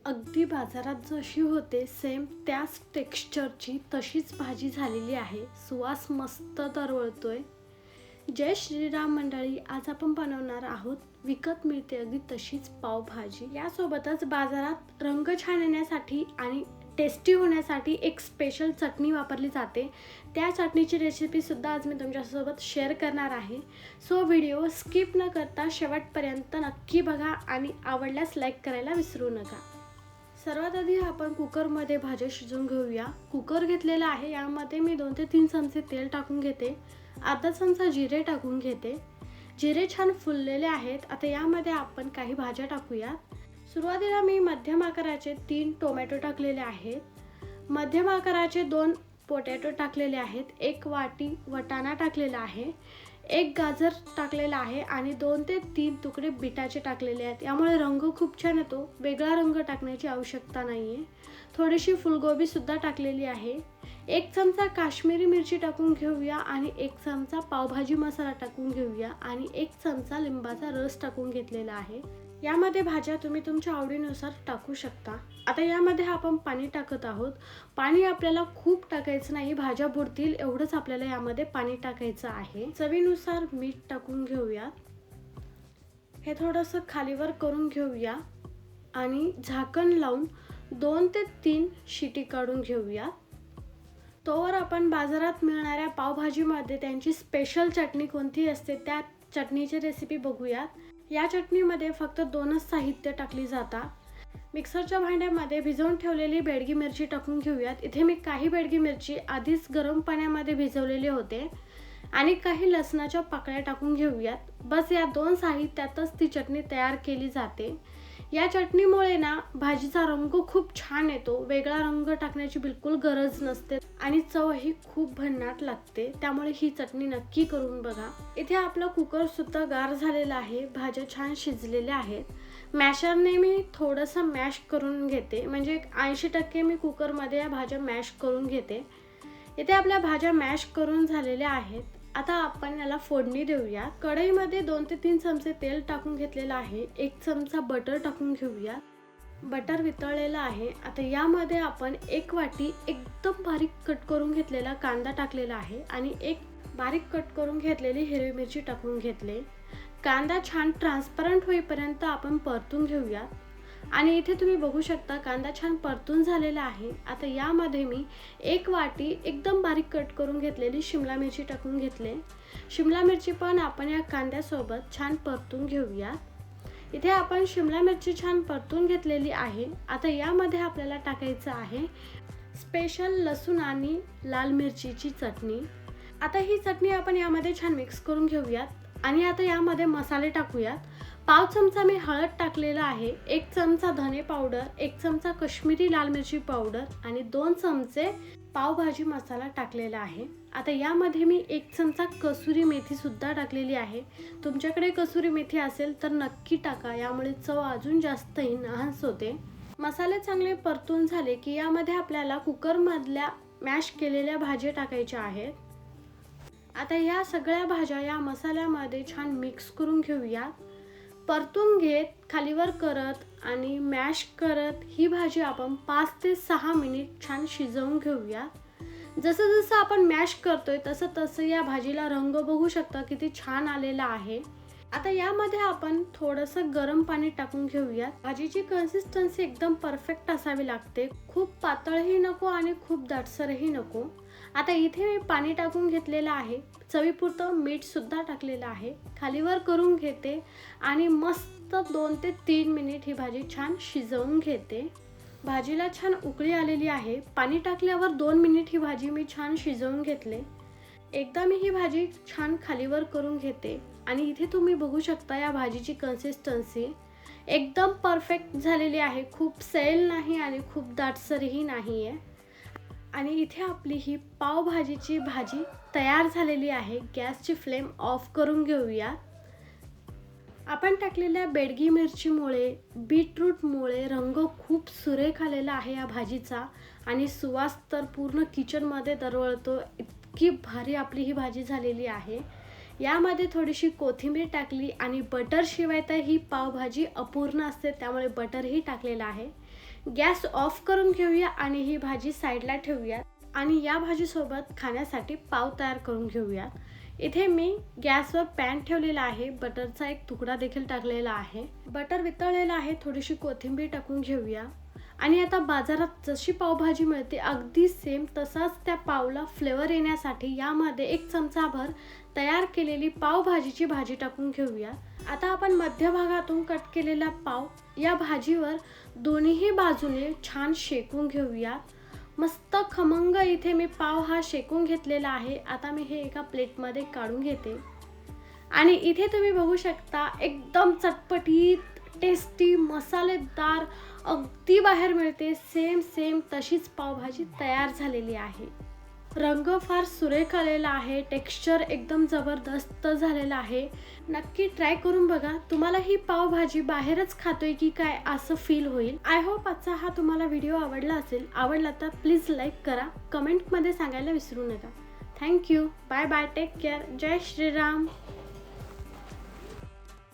अगदी बाजारात जशी होते सेम त्याच टेक्स्चरची तशीच भाजी झालेली आहे. सुवास मस्त दरवळतोय. जय श्रीराम मंडळी, आज आपण बनवणार आहोत विकत मिळते अगदी तशीच पावभाजी. यासोबतच बाजारात रंग छान येण्यासाठी आणि टेस्टी होण्यासाठी एक स्पेशल चटणी वापरली जाते. त्या चटणीची रेसिपी सुद्धा आज मी तुमच्यासोबत शेअर करणार आहे. सो व्हिडिओ स्किप न करता शेवटपर्यंत नक्की बघा आणि आवडल्यास लाईक करायला विसरू नका. सर्वात आधी आपण कुकरमध्ये भाज्या शिजवून घेऊया. कुकर घेतलेला आहे, यामध्ये मी 2 ते 3 चमचे तेल टाकून घेते. अर्धा चमचा जिरे टाकून घेते. जिरे छान फुललेले आहेत. आता यामध्ये आपण काही भाज्या टाकूया. सुरुवातीला मी मध्यम आकाराचे 3 टोमॅटो टाकलेले आहेत. मध्यम आकाराचे 2 पोटॅटो टाकलेले आहेत. 1 वाटी वटाणा टाकलेला आहे. 1 गाजर टाकलेला आहे आणि 2 ते 3 तुकडे बीटाचे टाकलेले आहेत. यामुळे रंग खूप छान येतो. वेगळा रंग टाकण्याची आवश्यकता नाही आहे. थोडीशी फुलगोबी सुद्धा टाकलेली आहे. 1 चमचा काश्मीरी मिरची टाकून घेऊया आणि 1 चमचा पावभाजी मसाला टाकून घेऊया आणि 1 चमचा लिंबाचा रस टाकून घेतलेला आहे. यामध्ये भाज्या तुम्ही तुमच्या आवडीनुसार टाकू शकता. आता यामध्ये आपण पाणी टाकत आहोत. पाणी आपल्याला खूप टाकायचं नाही, भाज्या बुडतील एवढंच आपल्याला यामध्ये पाणी टाकायचं आहे. चवीनुसार मीठ टाकून घेऊया. हे थोडंसं खालीवर करून घेऊया आणि झाकण लावून 2 ते 3 शिटी काढून घेऊया. तोवर आपण बाजारात मिळणाऱ्या पावभाजीमध्ये त्यांची स्पेशल चटणी कोणती असते त्या चटणीची रेसिपी बघूयात. या चटणीमध्ये फक्त 2च साहित्य टाकली जातात. मिक्सरच्या भांड्यामध्ये भिजवून ठेवलेली बेडगी मिरची टाकून घेऊयात. इथे मी काही बेडगी मिरची आधीच गरम पाण्यामध्ये भिजवलेले होते आणि काही लसणाच्या पाकळ्या टाकून घेऊयात. बस या 2 साहित्यातच ती चटणी तयार केली जाते. या चटणीमुळे ना भाजीचा रंग खूप छान येतो. वेगळा रंग टाकण्याची बिलकुल गरज नसते आणि चव ही खूप भन्नाट लागते. त्यामुळे ही चटणी नक्की करून बघा. इथे आपला कुकर सुद्धा गार झालेला आहे. भाज्या छान शिजलेल्या आहेत. मॅशरने मी थोडंसं मॅश करून घेते, म्हणजे 80% मी कुकरमध्ये या भाज्या मॅश करून घेते. इथे आपल्या भाज्या मॅश करून झालेल्या आहेत. आता आपण याला फोडणी देऊया. कढईमध्ये 2 ते 3 चमचे तेल टाकून घेतलेलं आहे. 1 चमचा बटर टाकून घेऊया. बटर वितळलेलं आहे. आता यामध्ये आपण 1 वाटी एकदम बारीक कट करून घेतलेला कांदा टाकलेला आहे आणि 1 बारीक कट करून घेतलेली हिरवी मिरची टाकून घेतले. कांदा छान ट्रान्सपरंट होईपर्यंत आपण परतून घेऊया आणि इथे तुम्ही बघू शकता कांदा छान परतून झालेला आहे. आता यामध्ये मी 1 वाटी एकदम बारीक कट करून घेतलेली शिमला मिरची टाकून घेतले. शिमला मिरची पण आपण या कांद्यासोबत छान परतून घेऊया. इथे आपण शिमला मिरची छान परतून घेतलेली आहे. आता यामध्ये आपल्याला टाकायचं आहे स्पेशल लसूण आणि लाल मिरचीची चटणी. आता ही चटणी आपण यामध्ये छान मिक्स करून घेऊयात आणि आता यामध्ये मसाले टाकूयात. 1/2 चमचा मी हळद टाकलेला आहे. 1 चमचा धने पावडर, 1 चमचा काश्मीरी लाल मिरची पावडर आणि 2 चमचे पावभाजी मसाला टाकलेला आहे. आता यामध्ये मी 1 चमचा कसुरी मेथी सुद्धा टाकलेली आहे. तुमच्याकडे कसुरी मेथी असेल तर नक्की टाका, यामुळे चव अजून जास्त एन्हान्स होते. मसाले चांगले परतून झाले की यामध्ये आपल्याला कुकरमधल्या मॅश केलेल्या भाज्या टाकायच्या आहेत. आता या सगळ्या भाज्या या मसाल्यामध्ये छान मिक्स करून घेऊया. परतून घेत खालीवर करत आणि मॅश करत ही भाजी आपण 5 ते 6 मिनिट छान शिजवून घेऊया. जसं जसं आपण मॅश करतोय तसं तसं या भाजीला रंग बघू शकता किती छान आलेला आहे. आता यामध्ये आपण थोडंसं गरम पाणी टाकून घेऊया. भाजीची कन्सिस्टन्सी एकदम परफेक्ट असावी लागते. खूप पातळही नको आणि खूप दाटसरही नको. आता इथे मी पाणी टाकून घेतलेलं आहे. चवीपुरतं मीठ सुद्धा टाकलेलं आहे. खालीवर करून घेते आणि मस्त 2 ते 3 मिनिट ही भाजी छान शिजवून घेते. भाजीला छान उकळी आलेली आहे. पाणी टाकल्यावर 2 मिनिट ही भाजी मी छान शिजवून घेतले. एकदा मी ही भाजी छान खालीवर करून घेते आणि इथे तुम्ही बघू शकता या भाजीची कन्सिस्टन्सी एकदम परफेक्ट झालेली आहे. खूप सैल नाही आणि खूप दाटसरही नाही आहे. आणि इथे आपली ही पावभाजीची भाजी तयार झालेली आहे. गॅसची फ्लेम ऑफ करून घेऊया. आपण टाकलेल्या बेडगी मिरचीमुळे, बीटरूटमुळे रंग खूप सुरेख आलेला आहे या भाजीचा आणि सुवास तर पूर्ण किचनमध्ये दरवळतो. इतकी भारी आपली ही भाजी झालेली आहे. यामध्ये थोडीशी कोथिंबीर टाकली आणि बटर शिवाय तर ही पावभाजी अपूर्ण असते, त्यामुळे बटरही टाकलेलं आहे. गॅस ऑफ करून घेऊया आणि ही भाजी साईडला ठेवूया आणि या भाजीसोबत खाण्यासाठी पाव तयार करून घेऊया. इथे मी गॅसवर पॅन ठेवलेला आहे, बटरचा एक तुकडा देखील टाकलेला आहे. बटर वितळलेला आहे, थोडीशी कोथिंबीर टाकून घेऊया. आणि आता बाजारात जशी पावभाजी मिळते अगदी सेम तसाच त्या पावला फ्लेवर येण्यासाठी यामध्ये 1 चमचाभर तयार केलेली पावभाजीची भाजी टाकून घेऊया. आता आपण मध्यभागातून कट केलेला पाव या भाजीवर दोन्ही बाजूने छान शेकून घेऊया. मस्त खमंग इथे मी पाव हा शेकून घेतलेला आहे. आता मी हे एका प्लेटमध्ये काढून घेते आणि इथे तुम्ही बघू शकता एकदम चटपटीत टेस्टी मसालेदार अगदी बाहेर मिळते सेम तशीच पावभाजी तयार झालेली आहे. रंग फार सुरेख आलेला आहे, टेक्स्चर एकदम जबरदस्त झालेला आहे. नक्की ट्राय करून बघा. तुम्हाला ही पावभाजी बाहेरच खातोय की काय असं फील होईल. आय होप आजचा हा तुम्हाला व्हिडिओ आवडला असेल. आवडला तर प्लीज लाईक करा, कमेंटमध्ये सांगायला विसरू नका. Thank you. Bye bye. Take care. जय श्रीराम.